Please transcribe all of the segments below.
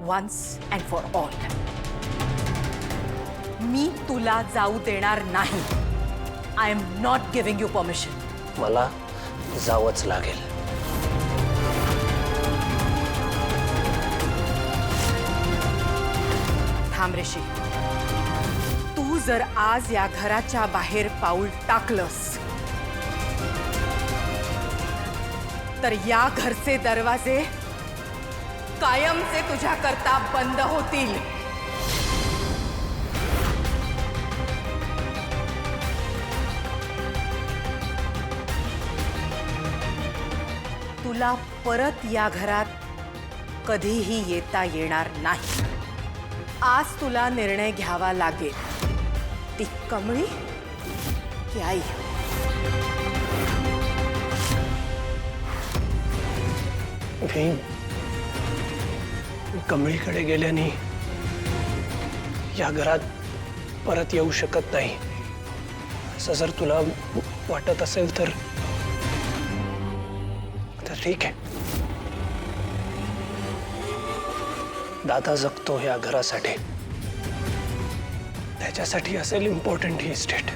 Once and for all. मी तुला जाऊ देणार नाही. I am not giving you permission. मला जावंच लागेल. थांब ऋषी. तू जर आज या घराच्या बाहेर पाऊल टाकलंस तर या घरचे दरवाजे कायमचे तुझ्याकरता बंद होतील. तुला परत या घरात कधीही येता येणार नाही. आज तुला निर्णय घ्यावा लागेल. ती कमळी की आई? मी कमळीकडे गेल्याने या घरात परत येऊ शकत नाही असं जर तुला वाटत असेल तर ठीक आहे. दादा जगतो या घरासाठी. त्याच्यासाठी असेल इम्पॉर्टंट ही इस्टेट.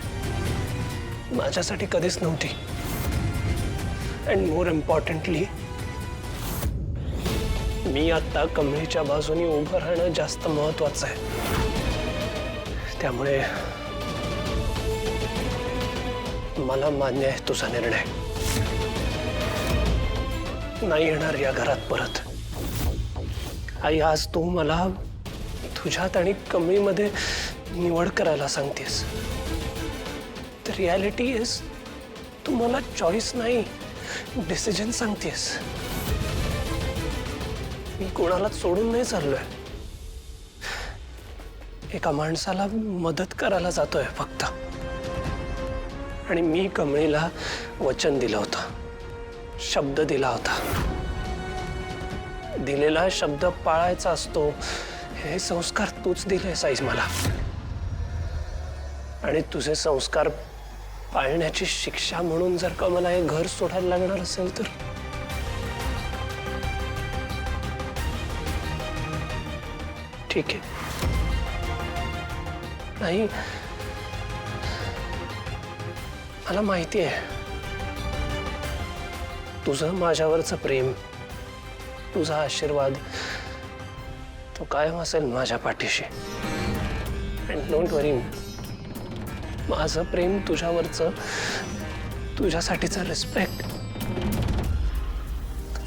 माझ्यासाठी कधीच नव्हती. अँड मोर इम्पॉर्टंटली मी आता कमळीच्या बाजूने उभं राहणं जास्त महत्वाचं आहे. त्यामुळे मला मान्य आहे तुझा निर्णय. नाही येणार या घरात परत. आई, आज तू मला तुझ्यात आणि कमळीमध्ये निवड करायला सांगतेस. तर रियालिटी इज तू मला चॉईस नाही डिसिजन सांगतेस. मी कोणाला सोडून नाही चाललोय. एका माणसाला मदत करायला जातोय फक्त. आणि मी कमळीला वचन दिलं होतं, शब्द दिला होता. दिलेला शब्द पाळायचा असतो हे संस्कार तूच दिलेस आईस मला. आणि तुझे संस्कार पाळण्याची शिक्षा म्हणून जर का मला हे घर सोडायला लागणार असेल तर ठीक आहे. नाही, मला माहिती आहे तुझं माझ्यावरचं प्रेम, तुझा आशीर्वाद तो कायम असेल माझ्या पाठीशी. अँड डोंट वरी, माझं प्रेम तुझ्यावरचं, तुझ्यासाठीचा रिस्पेक्ट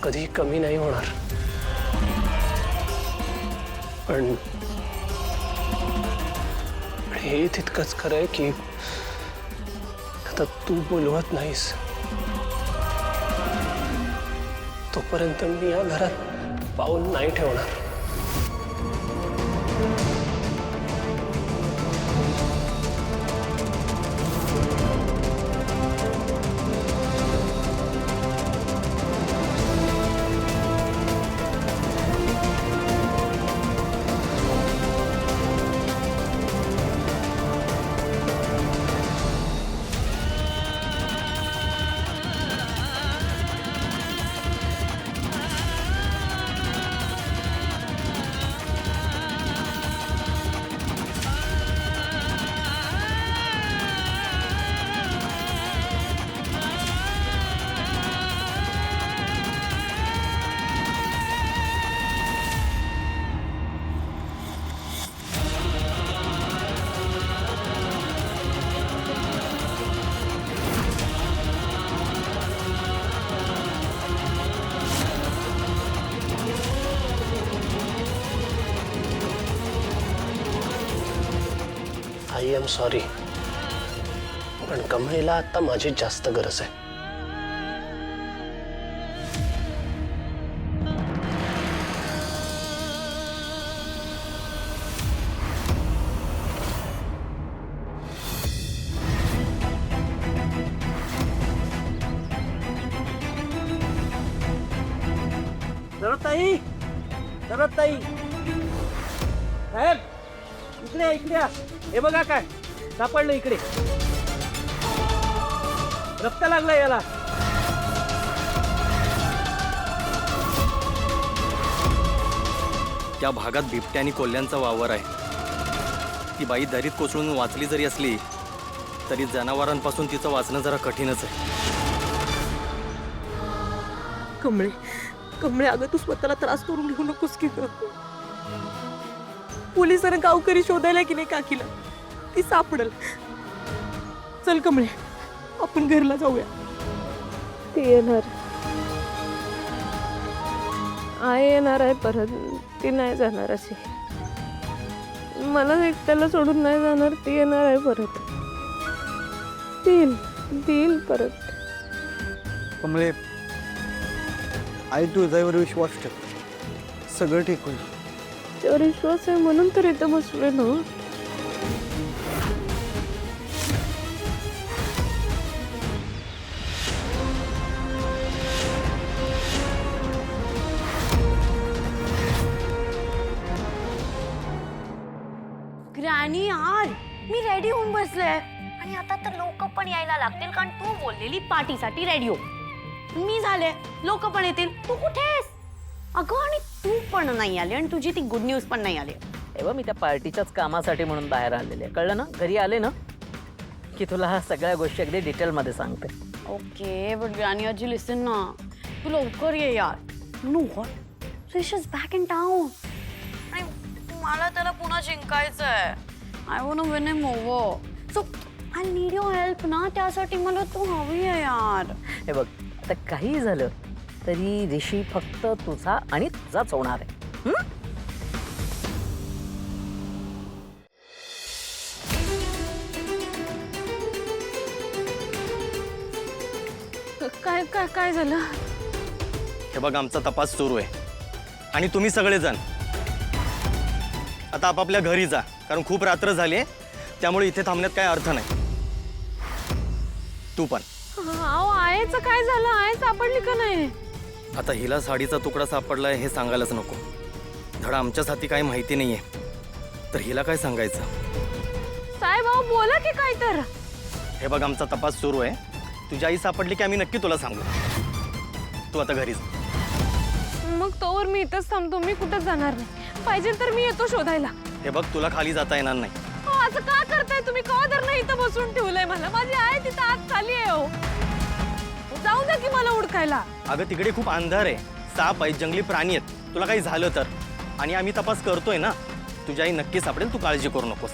कधी कमी नाही होणार. पण हे तितकंच खरं आहे की आता तू बोलवत नाहीस तोपर्यंत मी या घरात पाऊल नाही ठेवणार. आई एम सॉरी, पण कमळीला आता माझी जास्त गरज आहे. जरताई, जरताई साहेब, इकडे इकडे. हे बघा काय सापडलं इकडे. रक्त लागलं याला. त्या भागात बिबट्या आणि कोल्ह्यांचा वावर आहे. ती बाई दरीत कोसळून वाचली जरी असली तरी जनावरांपासून तिचं वाचणं जरा कठीणच आहे. कमळे कमळे, अगं तू स्वतःला त्रास करून घेऊ नकोस की ग. पोलिसांना गावकरी शोधायला की नाही काकीला, ती सापडल. चल कमळे, आपण घरला जाऊया. ती येणार, आई येणार आहे परत. ती नाही जाणार अशी. मला एकट्याला सोडून नाही जाणार. ती येणार आहे परत. देईल परत. कमळे, आई तुझ्यावर विश्वास ठेव, सगळं ठीक होईल. त्यावर विश्वास आहे म्हणून तर इथं बसलोय ना. ग्रॅनी यार, मी रेडी होऊन बसले आणि आता तर लोक पण यायला लागतील, कारण तू बोललेली पार्टीसाठी रेडी हो. मी झाले, लोक पण येतील. तू कुठेस अगं? आणि तू पण नाही आले आणि तुझी ती गुड न्यूज पण नाही आली. तेव्हा मी त्या पार्टीच्याच कामासाठी म्हणून बाहेर आलेले, कळलं ना? घरी आले ना की तुला ह्या सगळ्या गोष्टी अगदी डिटेलमध्ये सांगते. ओके, बट ग्रॅनी आजी लिसन ना, तू लवकर ये यार. No what, fish is back in town आणि मला त्याला पुन्हा जिंकायचंय. I want to win him over. So I need your help ना. त्यासाठी मला तू हवी आहे यार. हे बघ, आता काही झालं तरी ऋषी फक्त तुझा आणि तुझाच होणार आहे. काय काय काय झालं? हे बघ, आमचा तपास सुरू आहे आणि तुम्ही सगळेजण आता आपापल्या घरी जा, कारण खूप रात्र झाली आहे. त्यामुळे इथे थांबण्यात काही अर्थ नाही. तू पण. अहो, आईचं काय झालं? आई सापडली का नाही? आता हिला साडीचा तुकडा सापडलाय हे सांगायलाच नको. धडा आमच्याच हाती काही माहिती नाहीये तर हिला काय सांगायचं? साहेब अहो, बोला की काय तर. हे बघ, आमचा तपास सुरू आहे. तुझी आई सापडली की आम्ही नक्की तुला सांगू. तू आता घरी जा. मग तोवर मी इथंच थांबतो. मी कुठंच जाणार नाही. पाहिजे तर मी येतो शोधायला. हे बघ, तुला खाली जाता येणार नाही. हो, असं का करताय तुम्ही? का तर नाही इथं बसून ठेवलंय मला? माझी आई तिथं आत खाली आहे. हो, जाऊ द्या की मला उडकायला. अगं, तिकडे खूप अंधार आहे, साप आहेत, जंगली प्राणी आहेत. तुला काही झालं तर. आणि आम्ही तपास करतोय ना. तुझी आई नक्की सापडेल, तू काळजी करू नकोस.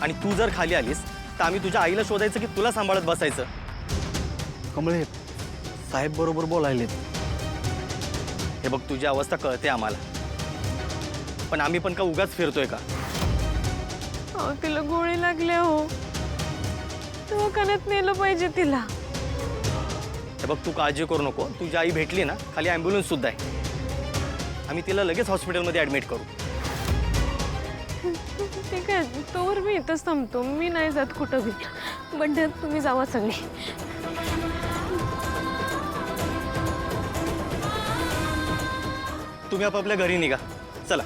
आणि तू जर खाली आलीस तर आम्ही तुझ्या आईला शोधायचं की तुला सांभाळत बसायचं? कमळे, साहेब बरोबर बोलायलेत. हे बघ, तुझी अवस्था कळते आम्हाला, पण आम्ही पण का उगाच फिरतोय का? हो, तिला गोळी लागल्या. हो, दवाखान्यात नेलं पाहिजे तिला. हे बघ, तू काळजी करू नको. तुझी आई भेटली ना, खाली ॲम्ब्युलन्स सुद्धा आहे. आम्ही तिला लगेच हॉस्पिटलमध्ये ॲडमिट करू. ठीक आहे, तोवर मी इथंच थांबतो. मी नाही जात कुठं बी. बंड्या, तुम्ही जावा सगळे. तुम्ही आपापल्या घरी निघा. चला.